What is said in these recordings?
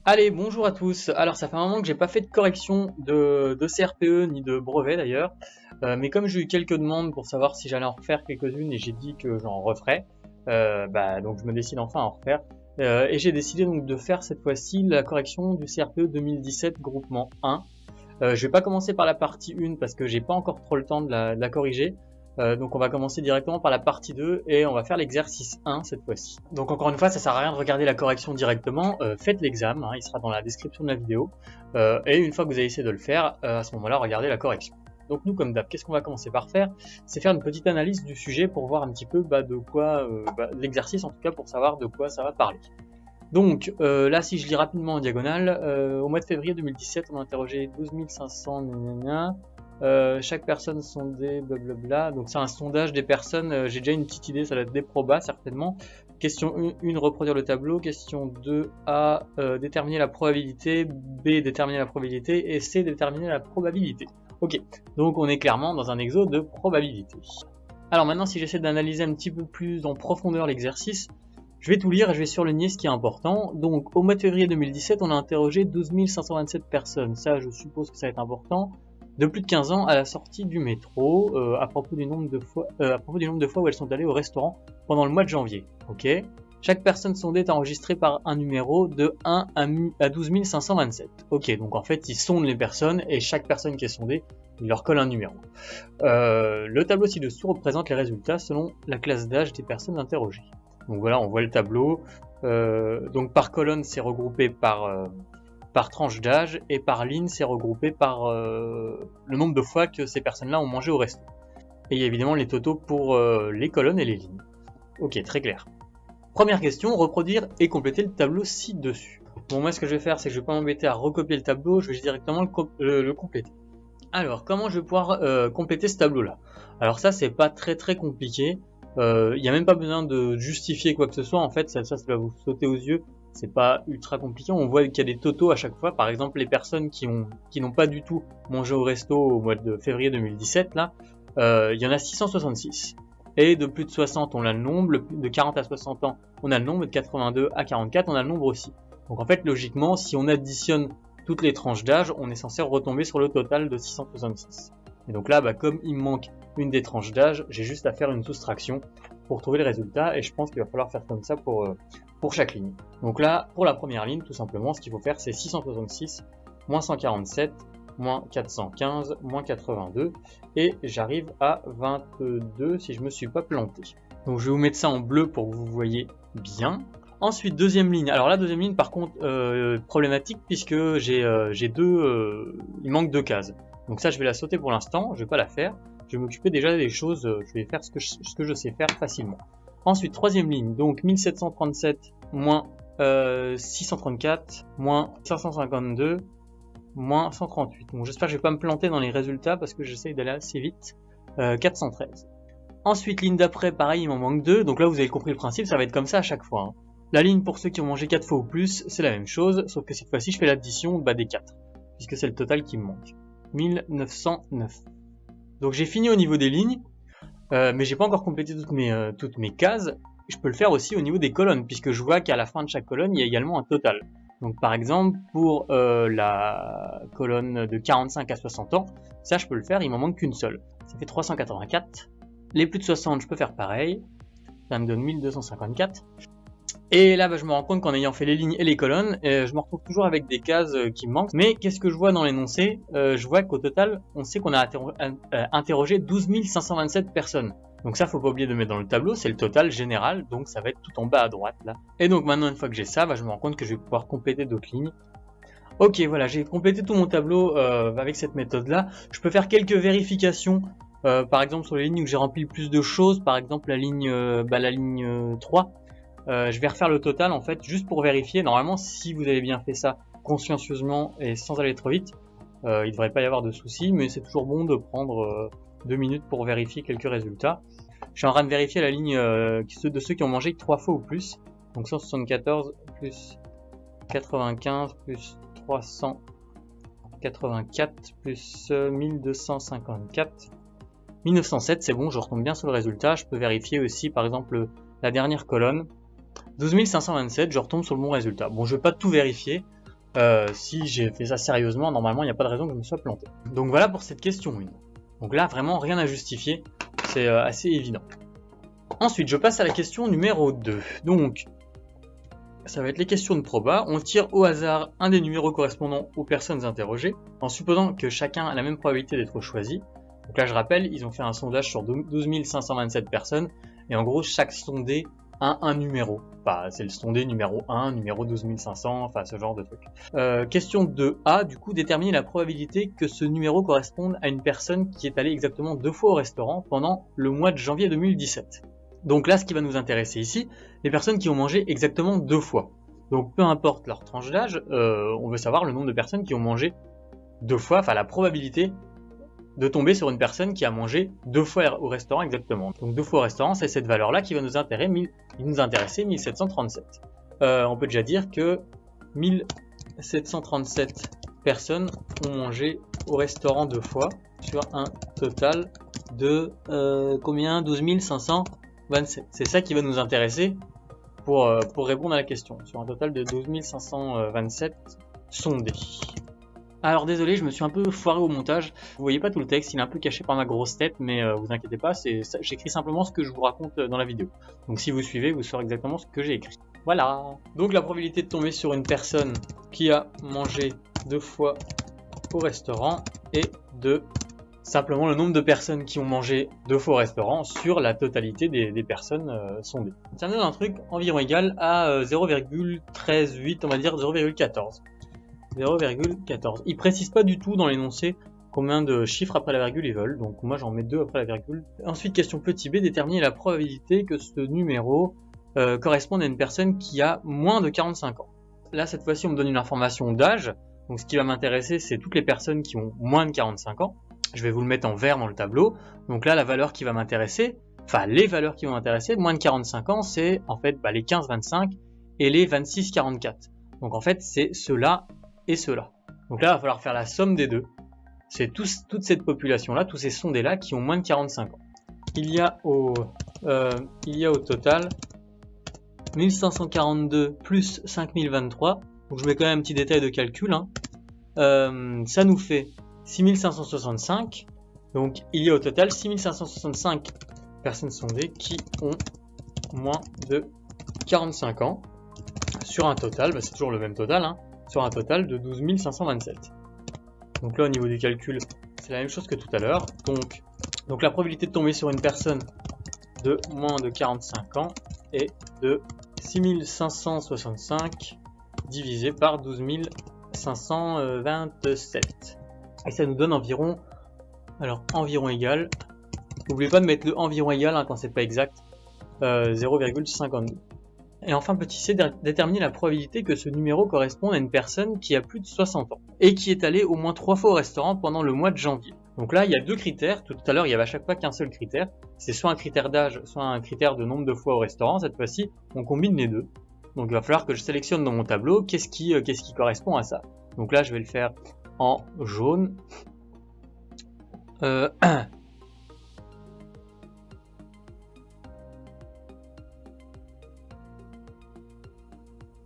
Allez, bonjour à tous. Alors, ça fait un moment que j'ai pas fait de correction de CRPE ni de brevet d'ailleurs, mais comme j'ai eu quelques demandes pour savoir si j'allais en refaire quelques-unes et j'ai dit que j'en referais, donc je me décide enfin à en refaire. Et j'ai décidé donc de faire cette fois-ci la correction du CRPE 2017 groupement 1. Je vais pas commencer par la partie 1 parce que j'ai pas encore trop le temps de la corriger. Donc on va commencer directement par la partie 2 et on va faire l'exercice 1 cette fois-ci. Donc encore une fois, ça sert à rien de regarder la correction directement, faites l'examen, il sera dans la description de la vidéo, et une fois que vous avez essayé de le faire, à ce moment-là, regardez la correction. Donc nous, comme d'hab, qu'est-ce qu'on va commencer par faire? C'est faire une petite analyse du sujet pour voir un petit peu de quoi, l'exercice en tout cas, pour savoir de quoi ça va parler. Donc là, si je lis rapidement en diagonale, au mois de février 2017, on a interrogé 12 500 gna. Chaque personne sondée, blablabla. Donc c'est un sondage des personnes, j'ai déjà une petite idée, ça va être des probas certainement. Question 1, reproduire le tableau. Question 2, A, déterminer la probabilité. B, déterminer la probabilité. Et C, déterminer la probabilité. Ok, donc on est clairement dans un exo de probabilité. Alors maintenant, si j'essaie d'analyser un petit peu plus en profondeur l'exercice, je vais tout lire et je vais surligner ce qui est important. Donc au mois de février 2017, on a interrogé 12 527 personnes. Ça, je suppose que ça va être important. De plus de 15 ans à la sortie du métro, à propos du nombre de fois où elles sont allées au restaurant pendant le mois de janvier. Ok. Chaque personne sondée est enregistrée par un numéro de 1 à 12 527. Ok, donc en fait ils sondent les personnes et chaque personne qui est sondée, il leur colle un numéro. Le tableau ci-dessous représente les résultats selon la classe d'âge des personnes interrogées. Donc voilà, on voit le tableau. Donc par colonne, c'est regroupé par tranche d'âge, et par ligne, c'est regroupé par le nombre de fois que ces personnes-là ont mangé au resto. Et il y a évidemment les totaux pour les colonnes et les lignes. Ok, très clair. Première question, reproduire et compléter le tableau ci-dessus. Bon, moi ce que je vais faire, c'est que je vais pas m'embêter à recopier le tableau, je vais directement le compléter. Alors, comment je vais pouvoir compléter ce tableau-là? Alors ça, c'est pas très compliqué. Il n'y a même pas besoin de justifier quoi que ce soit, en fait, ça va vous sauter aux yeux. C'est pas ultra compliqué, on voit qu'il y a des totaux à chaque fois. Par exemple, les personnes qui n'ont pas du tout mangé au resto au mois de février 2017, là, il y en a 666. Et de plus de 60, on a le nombre, de 40 à 60 ans, on a le nombre, de 82 à 44, on a le nombre aussi. Donc en fait, logiquement, si on additionne toutes les tranches d'âge, on est censé retomber sur le total de 666. Et donc là, comme il me manque une des tranches d'âge, j'ai juste à faire une soustraction pour trouver le résultat, et je pense qu'il va falloir faire comme ça pour chaque ligne. Donc là, pour la première ligne, tout simplement, ce qu'il faut faire, c'est 666, moins 147, moins 415, moins 82, et j'arrive à 22 si je me suis pas planté. Donc je vais vous mettre ça en bleu pour que vous voyez bien. Ensuite, deuxième ligne. Alors la deuxième ligne, par contre, problématique, puisque il manque 2 cases. Donc ça, je vais la sauter pour l'instant, je vais pas la faire. Je vais m'occuper déjà des choses, je vais faire ce que je sais faire facilement. Ensuite, troisième ligne, donc 1737 moins 634 moins 552 moins 138. Bon, j'espère que je vais pas me planter dans les résultats parce que j'essaye d'aller assez vite. 413. Ensuite, ligne d'après, pareil, il m'en manque 2. Donc là, vous avez compris le principe, ça va être comme ça à chaque fois. La ligne pour ceux qui ont mangé 4 fois ou plus, c'est la même chose, sauf que cette fois-ci, je fais l'addition des 4, puisque c'est le total qui me manque. 1909. Donc j'ai fini au niveau des lignes, mais j'ai pas encore complété toutes mes cases. Je peux le faire aussi au niveau des colonnes, puisque je vois qu'à la fin de chaque colonne, il y a également un total. Donc par exemple, pour la colonne de 45 à 60 ans, ça je peux le faire, il m'en manque qu'une seule. Ça fait 384. Les plus de 60, je peux faire pareil. Ça me donne 1254. Et là, je me rends compte qu'en ayant fait les lignes et les colonnes, je me retrouve toujours avec des cases qui me manquent. Mais qu'est-ce que je vois dans l'énoncé? Je vois qu'au total, on sait qu'on a interrogé 12 527 personnes. Donc ça, faut pas oublier de mettre dans le tableau, c'est le total général, donc ça va être tout en bas à droite là. Et donc maintenant, une fois que j'ai ça, je me rends compte que je vais pouvoir compléter d'autres lignes. Ok, voilà, j'ai complété tout mon tableau avec cette méthode-là. Je peux faire quelques vérifications, par exemple sur les lignes où j'ai rempli le plus de choses, par exemple la ligne 3. Je vais refaire le total en fait juste pour vérifier. Normalement, si vous avez bien fait ça consciencieusement et sans aller trop vite, il ne devrait pas y avoir de soucis, mais c'est toujours bon de prendre 2 minutes pour vérifier quelques résultats. Je suis en train de vérifier la ligne de ceux qui ont mangé 3 fois ou plus. Donc 174 plus 95 plus 384 plus 1254. 1907, c'est bon, je retombe bien sur le résultat. Je peux vérifier aussi par exemple la dernière colonne. 12 527, je retombe sur le bon résultat. Bon, je vais pas tout vérifier, Si j'ai fait ça sérieusement, normalement il n'y a pas de raison que je me sois planté. Donc voilà pour cette question 1. Donc là vraiment rien à justifier, c'est assez évident. Ensuite je passe à la question numéro 2. Donc ça va être les questions de proba. On tire au hasard un des numéros correspondant aux personnes interrogées, en supposant que chacun a la même probabilité d'être choisi. Donc là je rappelle, ils ont fait un sondage sur 12 527 personnes, et en gros chaque sondé a un numéro. Enfin, c'est le sondé numéro 1, numéro 12 500, enfin ce genre de truc. Question 2A, du coup, déterminer la probabilité que ce numéro corresponde à une personne qui est allée exactement 2 fois au restaurant pendant le mois de janvier 2017. Donc là, ce qui va nous intéresser ici, les personnes qui ont mangé exactement 2 fois. Donc peu importe leur tranche d'âge, on veut savoir le nombre de personnes qui ont mangé 2 fois, enfin la probabilité de tomber sur une personne qui a mangé 2 fois au restaurant exactement. Donc 2 fois au restaurant, c'est cette valeur-là qui va nous intéresser, 1737. On peut déjà dire que 1737 personnes ont mangé au restaurant 2 fois sur un total de combien? 12 527. C'est ça qui va nous intéresser pour répondre à la question, sur un total de 12 527 sondés. Alors désolé, je me suis un peu foiré au montage, vous voyez pas tout le texte, il est un peu caché par ma grosse tête, mais vous inquiétez pas, j'écris simplement ce que je vous raconte dans la vidéo. Donc si vous suivez, vous saurez exactement ce que j'ai écrit. Voilà. Donc la probabilité de tomber sur une personne qui a mangé 2 fois au restaurant est de simplement le nombre de personnes qui ont mangé 2 fois au restaurant sur la totalité des personnes sondées. Ça me donne un truc environ égal à 0,138, on va dire 0,14. 0,14. Ils précisent pas du tout dans l'énoncé combien de chiffres après la virgule ils veulent, donc moi j'en mets 2 après la virgule. Ensuite, question petit b, déterminer la probabilité que ce numéro corresponde à une personne qui a moins de 45 ans. Là, cette fois-ci, on me donne une information d'âge, donc ce qui va m'intéresser, c'est toutes les personnes qui ont moins de 45 ans. Je vais vous le mettre en vert dans le tableau. Donc là, la valeur qui va m'intéresser, enfin les valeurs qui vont m'intéresser, moins de 45 ans, c'est en fait les 15-25 et les 26-44. Donc en fait, c'est ceux-là et ceux-là. Donc là, il va falloir faire la somme des deux. C'est toute cette population-là, tous ces sondés-là qui ont moins de 45 ans. Il y a au total 1542 plus 5023. Donc je mets quand même un petit détail de calcul. Ça nous fait 6565. Donc il y a au total 6565 personnes sondées qui ont moins de 45 ans. Sur un total, c'est toujours le même total, sur un total de 12 527. Donc là au niveau du calcul, c'est la même chose que tout à l'heure. Donc la probabilité de tomber sur une personne de moins de 45 ans est de 6565 divisé par 12 527. Et ça nous donne environ égal. N'oubliez pas de mettre le environ égal quand c'est pas exact. 0,52. Et enfin, petit c, déterminer la probabilité que ce numéro corresponde à une personne qui a plus de 60 ans et qui est allée au moins 3 fois au restaurant pendant le mois de janvier. Donc là, il y a 2 critères. Tout à l'heure, il y avait à chaque fois qu'un seul critère. C'est soit un critère d'âge, soit un critère de nombre de fois au restaurant. Cette fois-ci, on combine les deux. Donc il va falloir que je sélectionne dans mon tableau qu'est-ce qui correspond à ça. Donc là, je vais le faire en jaune.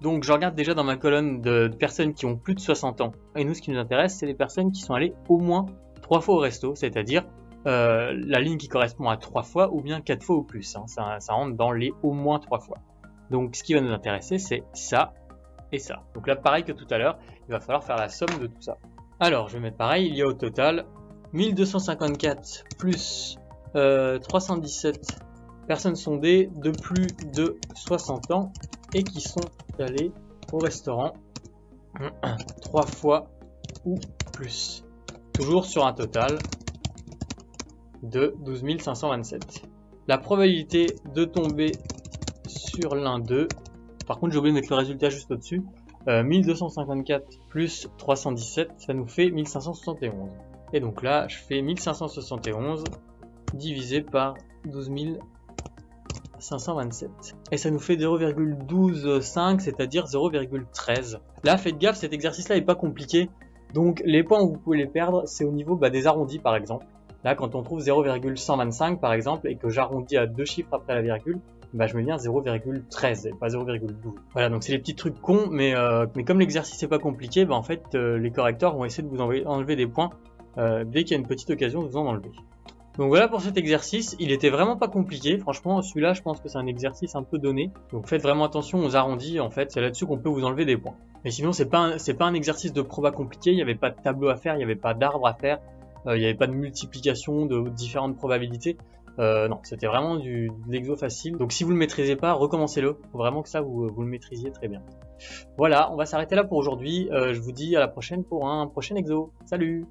Donc je regarde déjà dans ma colonne de personnes qui ont plus de 60 ans. Et nous, ce qui nous intéresse, c'est les personnes qui sont allées au moins 3 fois au resto, c'est-à-dire la ligne qui correspond à 3 fois ou bien 4 fois ou plus. Ça rentre dans les au moins 3 fois. Donc ce qui va nous intéresser, c'est ça et ça. Donc là, pareil que tout à l'heure, il va falloir faire la somme de tout ça. Alors, je vais mettre pareil, il y a au total 1254 plus 317 personnes sondées de plus de 60 ans et qui sont allées au restaurant 3 fois ou plus. Toujours sur un total de 12 527. La probabilité de tomber sur l'un d'eux, par contre j'ai oublié de mettre le résultat juste au-dessus, 1254 plus 317, ça nous fait 1571. Et donc là, je fais 1571 divisé par 12 527. Et ça nous fait 0,125, c'est-à-dire 0,13. Là, faites gaffe, cet exercice-là est pas compliqué. Donc les points où vous pouvez les perdre, c'est au niveau des arrondis par exemple. Là, quand on trouve 0,125 par exemple, et que j'arrondis à 2 chiffres après la virgule, bah je mets bien 0,13 et pas 0,12. Voilà, donc c'est les petits trucs cons, mais comme l'exercice n'est pas compliqué, bah en fait les correcteurs vont essayer de vous enlever des points dès qu'il y a une petite occasion de vous en enlever. Donc voilà pour cet exercice, il était vraiment pas compliqué, franchement celui-là je pense que c'est un exercice un peu donné, donc faites vraiment attention aux arrondis, en fait c'est là-dessus qu'on peut vous enlever des points. Mais sinon c'est pas un exercice de proba compliqué, il n'y avait pas de tableau à faire, il n'y avait pas d'arbre à faire, il n'y avait pas de multiplication de différentes probabilités, non c'était vraiment de l'exo facile, donc si vous le maîtrisez pas, recommencez-le, faut vraiment que ça vous le maîtrisiez très bien. Voilà, on va s'arrêter là pour aujourd'hui, je vous dis à la prochaine pour un prochain exo, salut!